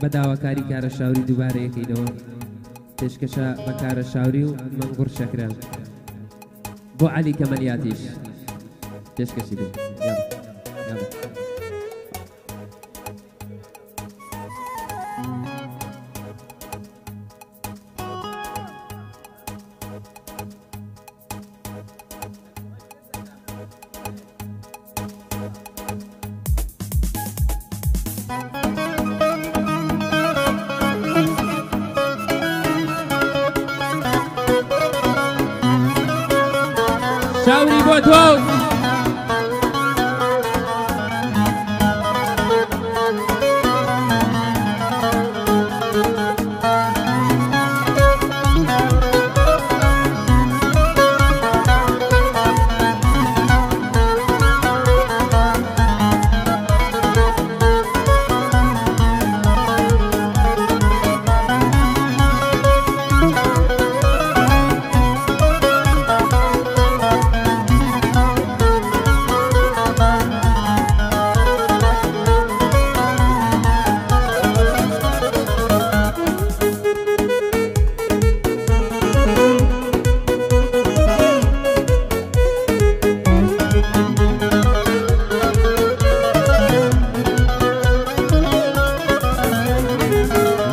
بەداواکاری کارە شاوری دووبارەیەکەینەوە پێشکەشە بە کارە شاوری و مەنگوڕ شەکرە بۆ عەلی کەمەلیاتیش پێشکەشی بێ شاوری بۆ تۆ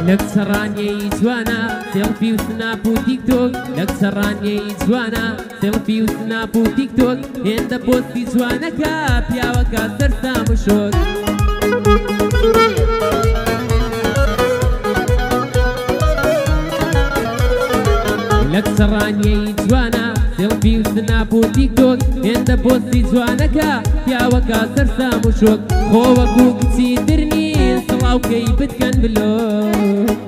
لەک سەڕانیەی جوانە سێڵفی و سناپ و تیکتۆک لەک سەڕانیەی جوانە سێڵفی و سناپ و تیکتۆک هێندە پۆستی جوانەکە پیاوەکە سەرسام و شۆک لەک سەڕانیەی جوانە سێڵفی و سناپ و تیکتۆک هێندە پۆستی جوانەکە پیاوەکە سەرسام و شۆک خۆ وەکو کچی درنی سڵاوکەی بتکەن بلۆک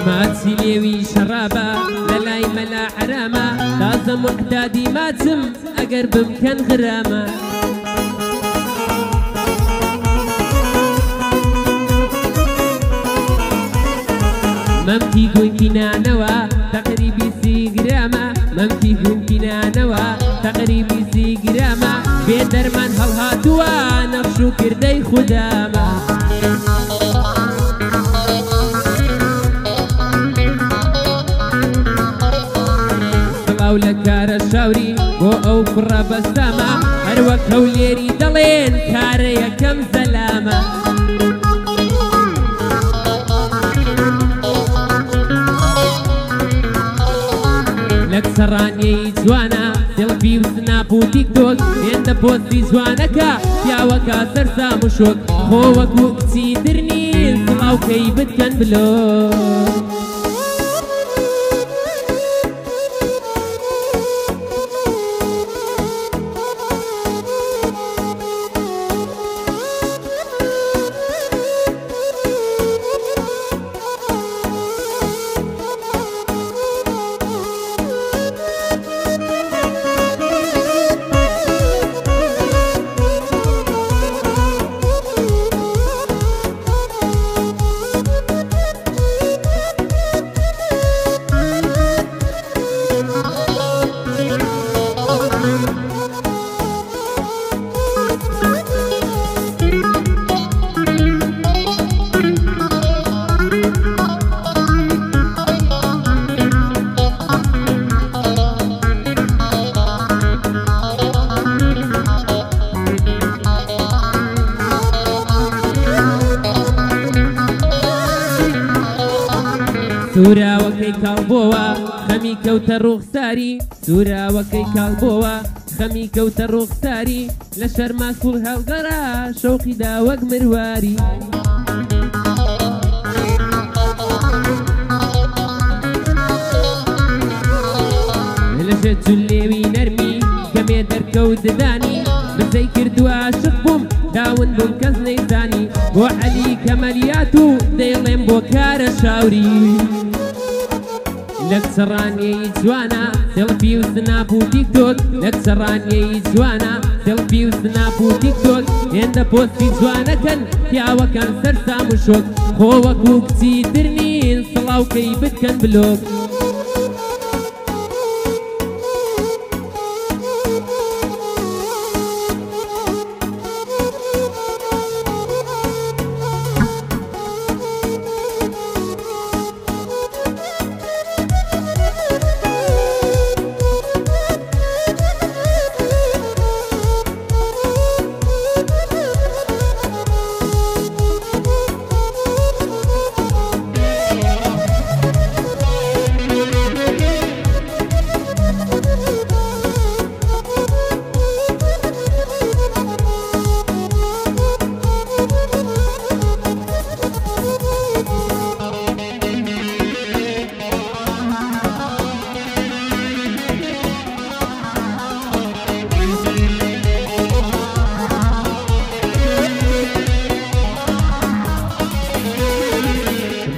ماچی لێوی شەڕابە لەلای مەلا حرامە تازە محتادی ماچم ئەگەر بمکەن غرامە مەمکی گوینکی نانەوە تەقریبی 30 گرامە مەمکی گوینکی نانەوە تەقریبی 30 گرامە بێ دەرمان هەڵهاتووە نەخش و کردەی خودامە لە کارە شاوری بۆ ئەو کوڕە بەستامە هەروەک هەولێری دەڵێن کارە یەکەم سەلامە لەک سەڕانیەی جوانە سێڵفی و سناپ و تیکتۆک هێندە پۆستی جوانەکە پیاوەکە سەرسام و شۆک خۆ وەکو کچی درنی سڵاوکەی بتکەن بلۆک سوراوەکەی کاڵبۆوە خەمی کەوتە ڕوخساری سوراوەکەی کاڵبۆوە خەمی کەوتە ڕوخساری لە شەرما سوڵ هەڵگەڕا شەوقیدا وەک مرواری ددانی بزەی کردووە عاشق بووم داون بووم کەس نەیزانی بۆ عەلی کەمەلیات و دەیڵێم بۆ کارە شاوری لە کچەڕانیەی جوانە سێڵفی و سناپ و تیکتۆک لە کچەڕانیەی جوانە سێڵفی و سناپ و تیکتۆک هێندە پۆستی جوانەکەن پیاوەکان سەرسام و شۆک خۆ وەکو کچی ترنین سڵاوکەی بکەن بلۆک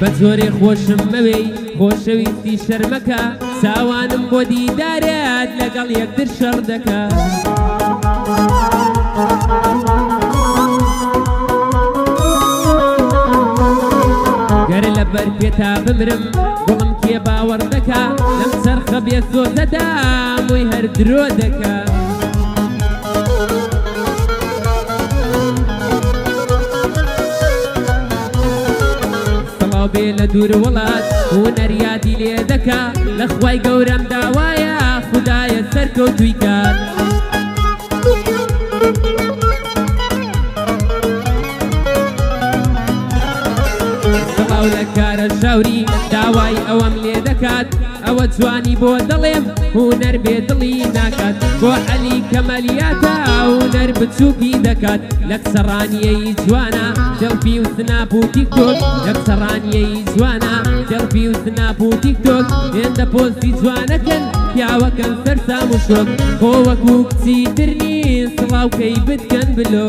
بە زۆرێ خۆشم مەوەی خۆشەویستی شەرمەکە چاوانم بۆ دیدارێت لەگەڵ یەکتر شەڕ دەکا گەر لەبەر پێتا بمرم گوڵم کێ باوەڕ دەکا لەم چەرخە بێسۆزەدا مووی هەر درۆ دەکا بێ لە دوور وڵات هونەریادی لێ دەکا لە خوای گەورەم داوایە خودایە سەرکەوتووی کات سەڵاو لە کارە شاوری داوای ئەوەم لێ دەکات ئەوە جوانی بۆ دەڵێم هونەر بێ دڵی ناکات بۆ عەلی کەمەلیاتە هونەر بچووکی دەکات لە کچەڕانیەی جوانە سێڵفی و سناپ و تیکتۆک لە کچەڕانیەی جوانە سێڵفی و سناپ و تیکتۆک هێندە پۆستی جوانەکەن پیاوەکەن سەرسام و شۆک خۆ وەکو کچی ترنین سڵاوکەی بتکەن بلۆ